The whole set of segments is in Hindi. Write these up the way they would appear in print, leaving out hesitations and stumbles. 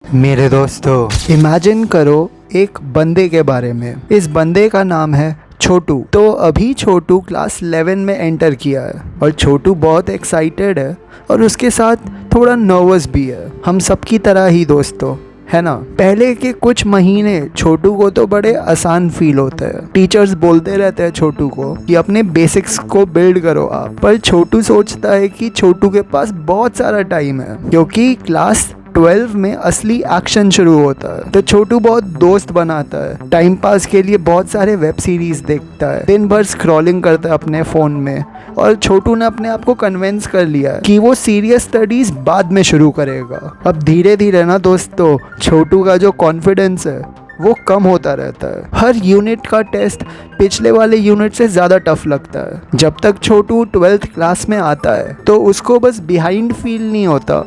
मेरे दोस्तों, इमेजिन करो एक बंदे के बारे में। इस बंदे का नाम है छोटू। तो अभी छोटू क्लास 11 में एंटर किया है और छोटू बहुत एक्साइटेड है और उसके साथ थोड़ा नर्वस भी है, हम सबकी तरह ही दोस्तों, है ना। पहले के कुछ महीने छोटू को तो बड़े आसान फील होते हैं। टीचर्स बोलते रहते हैं छोटू को कि अपने बेसिक्स को बिल्ड करो आप, पर छोटू सोचता है कि छोटू के पास बहुत सारा टाइम है क्योंकि क्लास 12 में असली एक्शन शुरू होता है। तो छोटू बहुत दोस्त बनाता है, टाइम पास के लिए बहुत सारे वेब सीरीज देखता है, दिन भर स्क्रॉलिंग करता है अपने फ़ोन में। और छोटू ने अपने आप को कन्विंस कर लिया है कि वो सीरियस स्टडीज बाद में शुरू करेगा। अब धीरे धीरे ना दोस्तों, छोटू का जो कॉन्फिडेंस है वो कम होता रहता है। हर यूनिट का टेस्ट पिछले वाले यूनिट से ज़्यादा टफ लगता है। जब तक छोटू 12th क्लास में आता है तो उसको बस बिहाइंड फील नहीं होता,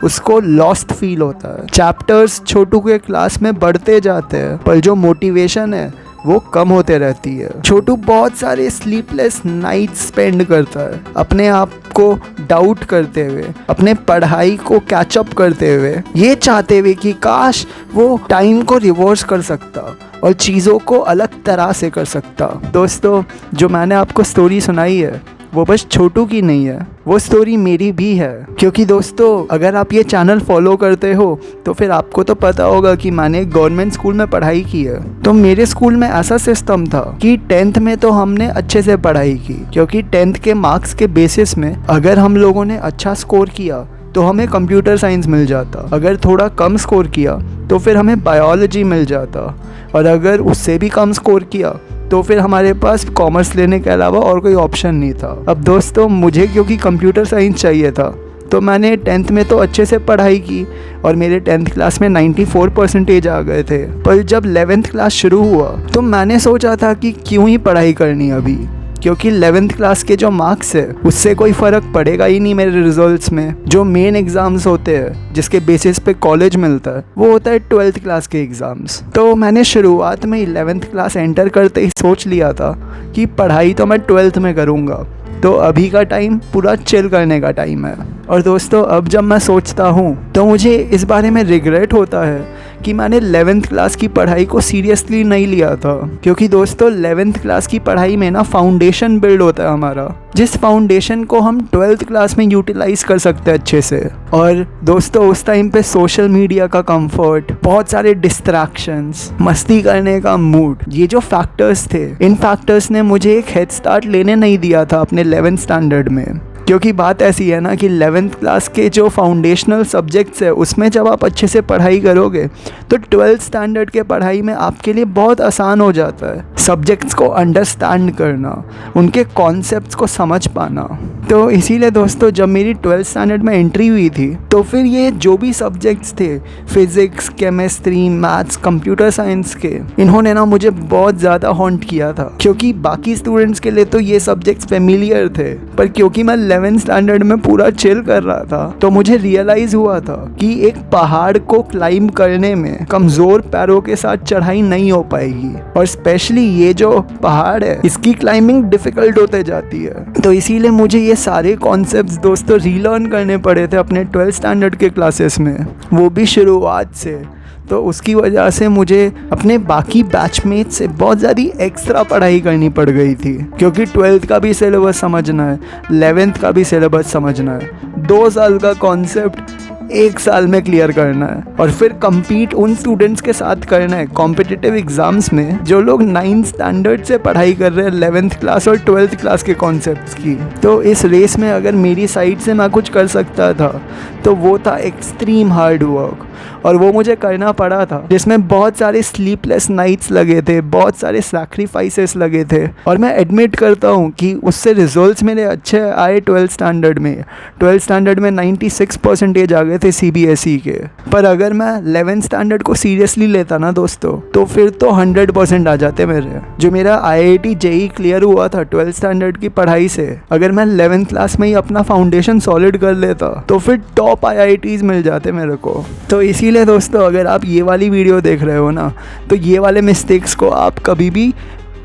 उसको लॉस्ट फील होता है। चैप्टर्स छोटू के क्लास में बढ़ते जाते हैं पर जो मोटिवेशन है वो कम होते रहती है। छोटू बहुत सारे स्लीपलेस नाइट स्पेंड करता है अपने आप को डाउट करते हुए, अपने पढ़ाई को कैचअप करते हुए, ये चाहते हुए कि काश वो टाइम को रिवर्स कर सकता और चीज़ों को अलग तरह से कर सकता। दोस्तों, जो मैंने आपको स्टोरी सुनाई है वो बस छोटू की नहीं है, वो स्टोरी मेरी भी है। क्योंकि दोस्तों, अगर आप ये चैनल फॉलो करते हो तो फिर आपको तो पता होगा कि मैंने गवर्नमेंट स्कूल में पढ़ाई की है। तो मेरे स्कूल में ऐसा सिस्टम था कि 10th में तो हमने अच्छे से पढ़ाई की, क्योंकि 10th के मार्क्स के बेसिस में अगर हम लोगों ने अच्छा स्कोर किया तो हमें कंप्यूटर साइंस मिल जाता, अगर थोड़ा कम स्कोर किया तो फिर हमें बायोलॉजी मिल जाता, और अगर उससे भी कम स्कोर किया तो फिर हमारे पास कॉमर्स लेने के अलावा और कोई ऑप्शन नहीं था। अब दोस्तों, मुझे क्योंकि कंप्यूटर साइंस चाहिए था तो मैंने 10th में तो अच्छे से पढ़ाई की और मेरे 10th क्लास में 94% आ गए थे। पर जब 11th क्लास शुरू हुआ तो मैंने सोचा था कि क्यों ही पढ़ाई करनी अभी, क्योंकि 11th क्लास के जो मार्क्स है उससे कोई फ़र्क पड़ेगा ही नहीं मेरे रिजल्ट्स में। जो मेन एग्ज़ाम्स होते हैं जिसके बेसिस पे कॉलेज मिलता है वो होता है 12th क्लास के एग्ज़ाम्स। तो मैंने शुरुआत में 11th क्लास एंटर करते ही सोच लिया था कि पढ़ाई तो मैं 12th में करूँगा, तो अभी का टाइम पूरा चिल करने का टाइम है। और दोस्तों, अब जब मैं सोचता हूँ तो मुझे इस बारे में रिग्रेट होता है कि मैंने 11th क्लास की पढ़ाई को सीरियसली नहीं लिया था। क्योंकि दोस्तों, 11th क्लास की पढ़ाई में ना फाउंडेशन बिल्ड होता है हमारा, जिस फाउंडेशन को हम 12th क्लास में यूटिलाइज कर सकते हैं अच्छे से। और दोस्तों, उस टाइम पे सोशल मीडिया का कंफर्ट, बहुत सारे डिस्ट्रैक्शंस, मस्ती करने का मूड, ये जो फैक्टर्स थे, इन फैक्टर्स ने मुझे एक हेड स्टार्ट लेने नहीं दिया था अपने 11th स्टैंडर्ड में। क्योंकि बात ऐसी है ना कि 11th क्लास के जो फाउंडेशनल सब्जेक्ट्स है उसमें जब आप अच्छे से पढ़ाई करोगे तो 12th स्टैंडर्ड के पढ़ाई में आपके लिए बहुत आसान हो जाता है सब्जेक्ट्स को अंडरस्टैंड करना, उनके कॉन्सेप्ट्स को समझ पाना। तो इसीलिए दोस्तों, जब मेरी 12th स्टैंडर्ड में एंट्री हुई थी तो फिर ये जो भी सब्जेक्ट्स थे, physics, chemistry, maths, computer science के, इन्होंने ना मुझे बहुत ज़्यादा हॉन्ट किया था। क्योंकि बाकी स्टूडेंट्स के लिए तो ये सब्जेक्ट्स फेमिलियर थे, पर क्योंकि मैं 11th स्टैंडर्ड में पूरा चिल कर रहा था तो मुझे रियलाइज हुआ था कि एक पहाड़ को क्लाइंब करने में कमज़ोर पैरों के साथ चढ़ाई नहीं हो पाएगी, और स्पेशली ये जो पहाड़ है इसकी क्लाइंबिंग डिफ़िकल्ट होते जाती है। तो इसीलिए मुझे ये सारे कॉन्सेप्ट्स दोस्तों रीलर्न करने पड़े थे अपने 12th स्टैंडर्ड के क्लासेस में, वो भी शुरुआत से। तो उसकी वजह से मुझे अपने बाकी बैचमेट से बहुत ज़्यादा एक्स्ट्रा पढ़ाई करनी पड़ गई थी, क्योंकि 12th का भी सिलेबस समझना है, 11th का भी सिलेबस समझना है, 2 साल का कॉन्सेप्ट 1 साल में क्लियर करना है, और फिर compete उन स्टूडेंट्स के साथ करना है कॉम्पिटिटिव एग्ज़ाम्स में जो लोग 9th स्टैंडर्ड से पढ़ाई कर रहे हैं 11th क्लास और 12th क्लास के कॉन्सेप्ट्स की। तो इस रेस में अगर मेरी साइड से मैं कुछ कर सकता था तो वो था एक्सट्रीम हार्ड वर्क, और वो मुझे करना पड़ा था, जिसमें बहुत सारे स्लीपलेस नाइट्स लगे थे, बहुत सारे सैक्रिफाइसेस लगे थे। और मैं एडमिट करता हूँ कि उससे रिजल्ट्स मेरे अच्छे आए 12th स्टैंडर्ड में। 12th स्टैंडर्ड में 96% आ गए थे CBSE के। पर अगर मैं 11th स्टैंडर्ड को सीरियसली लेता ना दोस्तों तो फिर तो 100% आ जाते मेरे। जो मेरा IIT JEE क्लियर हुआ था 12th स्टैंडर्ड की पढ़ाई से, अगर मैं 11th क्लास में ही अपना फाउंडेशन सॉलिड कर लेता तो फिर टॉप IITs मिल जाते मेरे को। तो इसीलिए दोस्तों, अगर आप ये वाली वीडियो देख रहे हो ना तो ये वाले मिस्टेक्स को आप कभी भी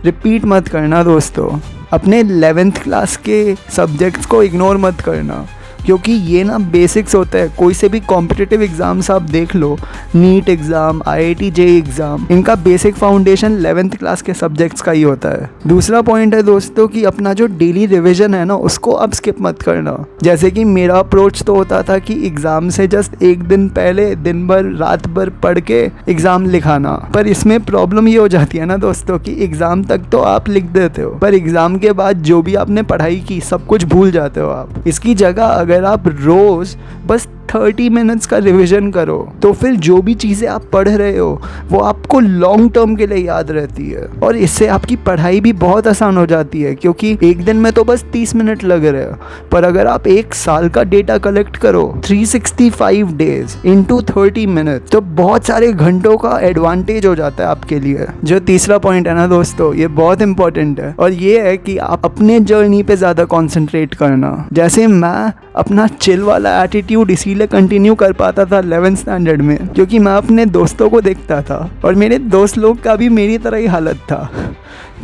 रिपीट मत करना दोस्तों। अपने 11th क्लास के सब्जेक्ट्स को इग्नोर मत करना, क्योंकि ये ना बेसिक्स होता है। कोई से भी कॉम्पिटिटिव एग्जाम्स आप देख लो, NEET exam, IIT JEE exam, इनका बेसिक फाउंडेशन 11th क्लास के सब्जेक्ट्स का ही होता है। दूसरा पॉइंट है दोस्तों कि अपना जो डेली रिविजन है ना, उसको अब स्किप मत करना। जैसे कि मेरा अप्रोच तो होता था कि एग्ज़ाम से जस्ट एक दिन पहले दिन भर रात भर पढ़ के एग्ज़ाम लिखाना, पर इसमें प्रॉब्लम ये हो जाती है ना दोस्तों कि एग्ज़ाम तक तो आप लिख देते हो, पर एग्ज़ाम के बाद जो भी आपने पढ़ाई की सब कुछ भूल जाते हो आप। इसकी जगह अगर आप रोज़ बस 30 मिनट्स का रिवीजन करो तो फिर जो भी चीज़ें आप पढ़ रहे हो वो आपको लॉन्ग टर्म के लिए याद रहती है, और इससे आपकी पढ़ाई भी बहुत आसान हो जाती है। क्योंकि एक दिन में तो बस 30 मिनट लग रहे हैं, पर अगर आप एक साल का डेटा कलेक्ट करो 365 डेज इंटू 30 मिनट, तो बहुत सारे घंटों का एडवांटेज हो जाता है आपके लिए। जो तीसरा पॉइंट है ना दोस्तों, ये बहुत इंपॉर्टेंट है, और ये है कि आप अपने जर्नी पे ज़्यादा कॉन्सेंट्रेट करना। जैसे मैं अपना चिल वाला एटीट्यूड इसीलिए कंटिन्यू कर पाता था 11th स्टैंडर्ड में, क्योंकि मैं अपने दोस्तों को देखता था और मेरे दोस्त लोग का भी मेरी तरह ही हालत था।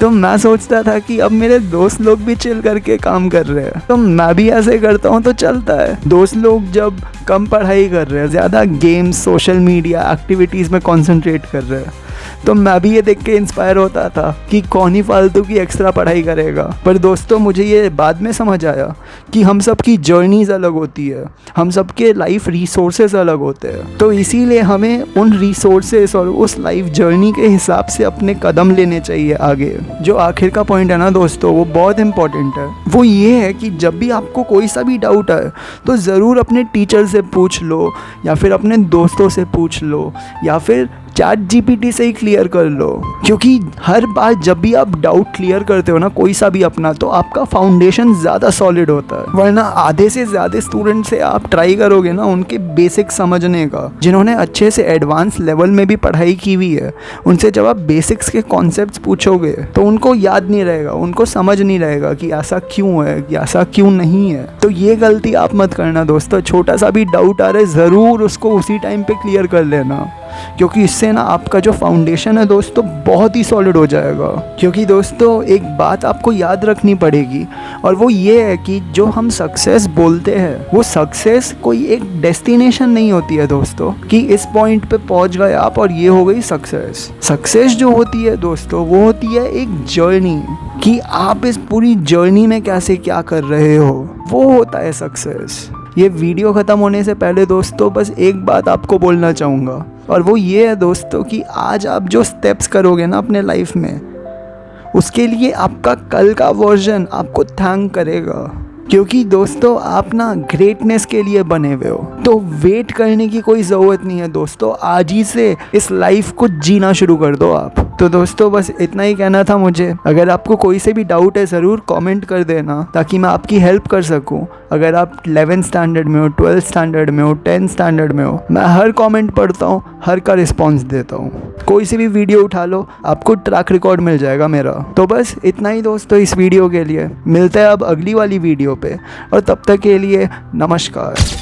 तो मैं सोचता था कि अब मेरे दोस्त लोग भी चिल करके काम कर रहे हैं तो मैं भी ऐसे करता हूँ तो चलता है। दोस्त लोग जब कम पढ़ाई कर रहे हैं, ज़्यादा गेम्स, सोशल मीडिया एक्टिविटीज़ में कॉन्सेंट्रेट कर रहे हैं, तो मैं भी ये देख के इंस्पायर होता था कि कौन ही फालतू की एक्स्ट्रा पढ़ाई करेगा। पर दोस्तों मुझे ये बाद में समझ आया कि हम सब की जर्नीज़ अलग होती है, हम सब के लाइफ रिसोर्सेज अलग होते हैं, तो इसीलिए हमें उन रिसोर्सेज और उस लाइफ जर्नी के हिसाब से अपने कदम लेने चाहिए आगे। जो आखिर का पॉइंट है ना दोस्तों, वो बहुत इंपॉर्टेंट है। वो ये है कि जब भी आपको कोई सा भी डाउट आए तो ज़रूर अपने टीचर से पूछ लो, या फिर अपने दोस्तों से पूछ लो, या फिर ChatGPT से ही क्लियर कर लो। क्योंकि हर बार जब भी आप डाउट क्लियर करते हो ना कोई सा भी अपना, तो आपका फाउंडेशन ज़्यादा सॉलिड होता है। वरना आधे से ज़्यादा स्टूडेंट से आप ट्राई करोगे ना उनके बेसिक समझने का, जिन्होंने अच्छे से एडवांस लेवल में भी पढ़ाई की हुई है, उनसे जब आप बेसिक्स के कॉन्सेप्ट्स पूछोगे तो उनको याद नहीं रहेगा, उनको समझ नहीं रहेगा कि ऐसा क्यों है, कि ऐसा क्यों नहीं है। तो ये गलती आप मत करना दोस्तों। छोटा सा भी डाउट आ रहा है ज़रूर उसको उसी टाइम पे क्लियर कर लेना, क्योंकि इससे ना आपका जो फाउंडेशन है दोस्तों बहुत ही सॉलिड हो जाएगा। क्योंकि दोस्तों एक बात आपको याद रखनी पड़ेगी, और वो ये है कि जो हम सक्सेस बोलते हैं वो सक्सेस कोई एक डेस्टिनेशन नहीं होती है दोस्तों, कि इस पॉइंट पे पहुंच गए आप और ये हो गई सक्सेस। सक्सेस जो होती है दोस्तों वो होती है एक जर्नी, कि आप इस पूरी जर्नी में कैसे क्या कर रहे हो, वो होता है सक्सेस। ये वीडियो ख़त्म होने से पहले दोस्तों बस एक बात आपको बोलना चाहूँगा, और वो ये है दोस्तों कि आज आप जो स्टेप्स करोगे ना अपने लाइफ में, उसके लिए आपका कल का वर्जन आपको थैंक करेगा। क्योंकि दोस्तों आप ना ग्रेटनेस के लिए बने हुए हो, तो वेट करने की कोई ज़रूरत नहीं है दोस्तों। आज ही से इस लाइफ को जीना शुरू कर दो आप। तो दोस्तों बस इतना ही कहना था मुझे। अगर आपको कोई से भी डाउट है ज़रूर कमेंट कर देना, ताकि मैं आपकी हेल्प कर सकूं। अगर आप 11th स्टैंडर्ड में हो, 12th स्टैंडर्ड में हो, 10th स्टैंडर्ड में हो, मैं हर कमेंट पढ़ता हूँ, हर का रिस्पॉन्स देता हूँ। कोई सी भी वीडियो उठा लो, आपको ट्रैक रिकॉर्ड मिल जाएगा मेरा। तो बस इतना ही दोस्तों इस वीडियो के लिए। मिलते हैं अब अगली वाली वीडियो पे, और तब तक के लिए नमस्कार।